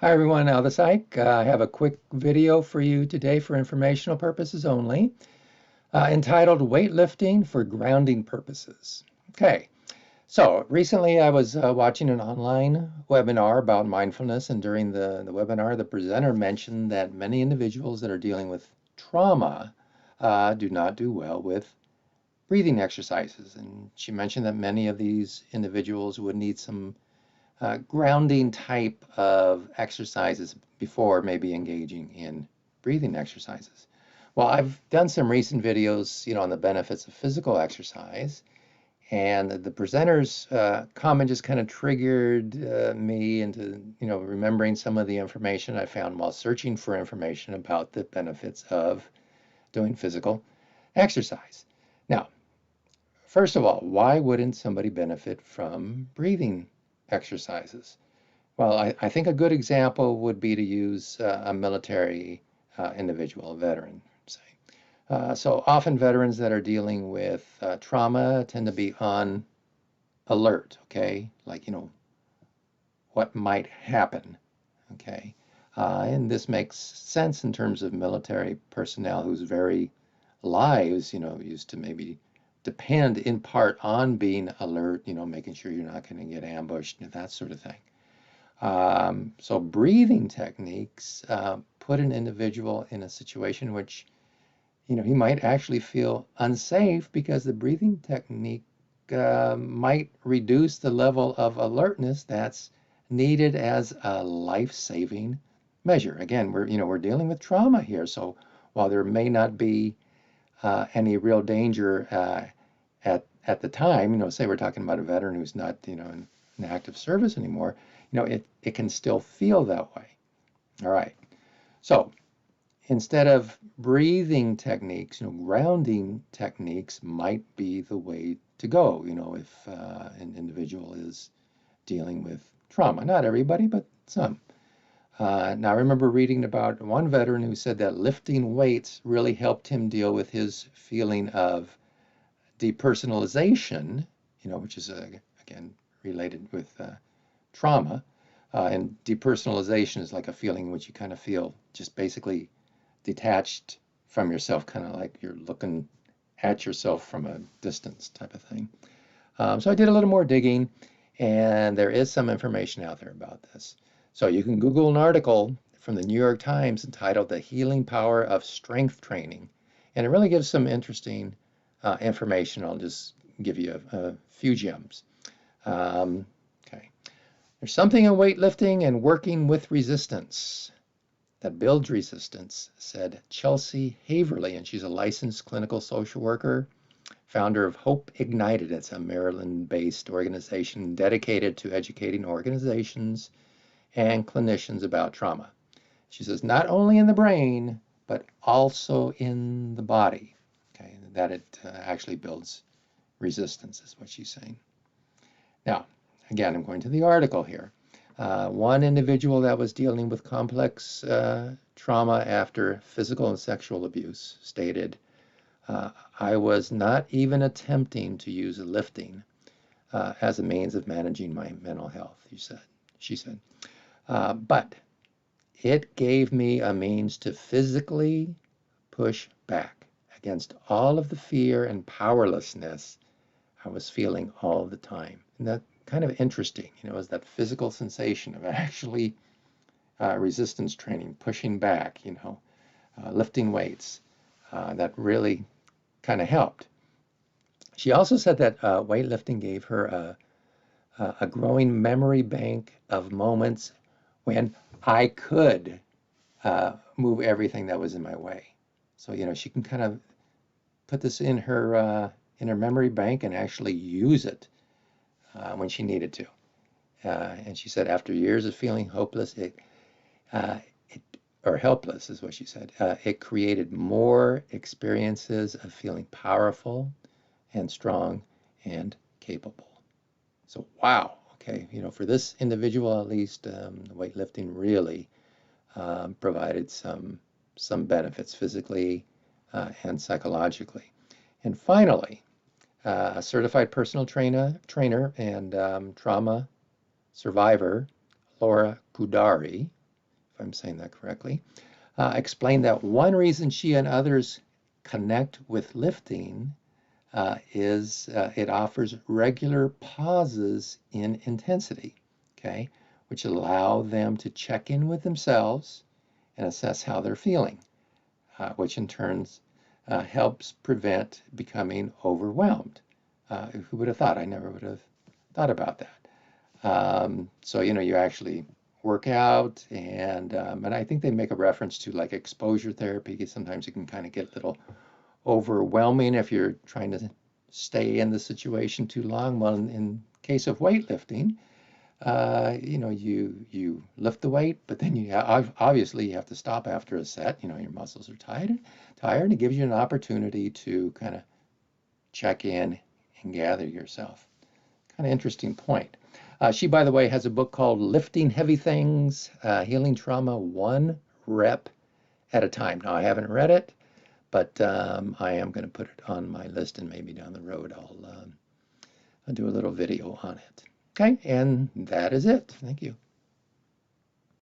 Hi everyone, now the psych. I have a quick video for you today for informational purposes only, entitled Weightlifting for Grounding Purposes. Okay, so recently I was watching an online webinar about mindfulness, and during the webinar, the presenter mentioned that many individuals that are dealing with trauma do not do well with breathing exercises. And she mentioned that many of these individuals would need some grounding type of exercises before maybe engaging in breathing exercises. Well, I've done some recent videos, on the benefits of physical exercise, and the presenter's comment just kind of triggered me into, remembering some of the information I found while searching for information about the benefits of doing physical exercise. Now, first of all, why wouldn't somebody benefit from breathing exercises? Well, I think a good example would be to use a military individual, a veteran, say. So often veterans that are dealing with trauma tend to be on alert, okay? Like, what might happen, okay? And this makes sense in terms of military personnel whose very lives, used to maybe depend in part on being alert, making sure you're not going to get ambushed and that sort of thing. So breathing techniques put an individual in a situation which, he might actually feel unsafe because the breathing technique might reduce the level of alertness that's needed as a life-saving measure. Again, we're dealing with trauma here, so while there may not be any real danger at the time, say we're talking about a veteran who's not, in active service anymore, it can still feel that way. All right. So instead of breathing techniques, grounding techniques might be the way to go, if an individual is dealing with trauma. Not everybody, but some. Now, I remember reading about one veteran who said that lifting weights really helped him deal with his feeling of depersonalization, which is, again, related with trauma. And depersonalization is like a feeling in which you kind of feel just basically detached from yourself, kind of like you're looking at yourself from a distance type of thing. So I did a little more digging, and there is some information out there about this. So you can Google an article from the New York Times entitled The Healing Power of Strength Training. And it really gives some interesting information. I'll just give you a few gems. Okay. There's something in weightlifting and working with resistance that builds resistance, said Chelsea Haverly, and she's a licensed clinical social worker, founder of Hope Ignited. It's a Maryland-based organization dedicated to educating organizations and clinicians about trauma. She says, not only in the brain, but also in the body, okay, that it actually builds resistance is what she's saying. Now, again, I'm going to the article here. One individual that was dealing with complex trauma after physical and sexual abuse stated, I was not even attempting to use lifting as a means of managing my mental health, she said. But it gave me a means to physically push back against all of the fear and powerlessness I was feeling all the time. And that kind of interesting, is that physical sensation of actually resistance training, pushing back, lifting weights, that really kind of helped. She also said that weightlifting gave her a growing memory bank of moments when I could move everything that was in my way. So, she can kind of put this in her memory bank and actually use it when she needed to. And she said, after years of feeling hopeless, or helpless is what she said, it created more experiences of feeling powerful and strong and capable. So, wow, okay, for this individual at least, weightlifting really provided some benefits physically and psychologically. And finally, a certified personal trainer and trauma survivor, Laura Kudari, I'm saying that correctly, explained that one reason she and others connect with lifting is it offers regular pauses in intensity, okay, which allow them to check in with themselves and assess how they're feeling, which in turn helps prevent becoming overwhelmed. Who would have thought? I never would have thought about that. So, you actually work out, and I think they make a reference to like exposure therapy, because sometimes it can kind of get a little overwhelming if you're trying to stay in the situation too long. Well, in case of weightlifting, you lift the weight, but then obviously you have to stop after a set. Your muscles are tired. It gives you an opportunity to kind of check in and gather yourself. Kind of interesting point. She, by the way, has a book called Lifting Heavy Things, Healing Trauma One Rep at a Time. Now, I haven't read it, but I am going to put it on my list, and maybe down the road I'll do a little video on it. Okay, and that is it. Thank you.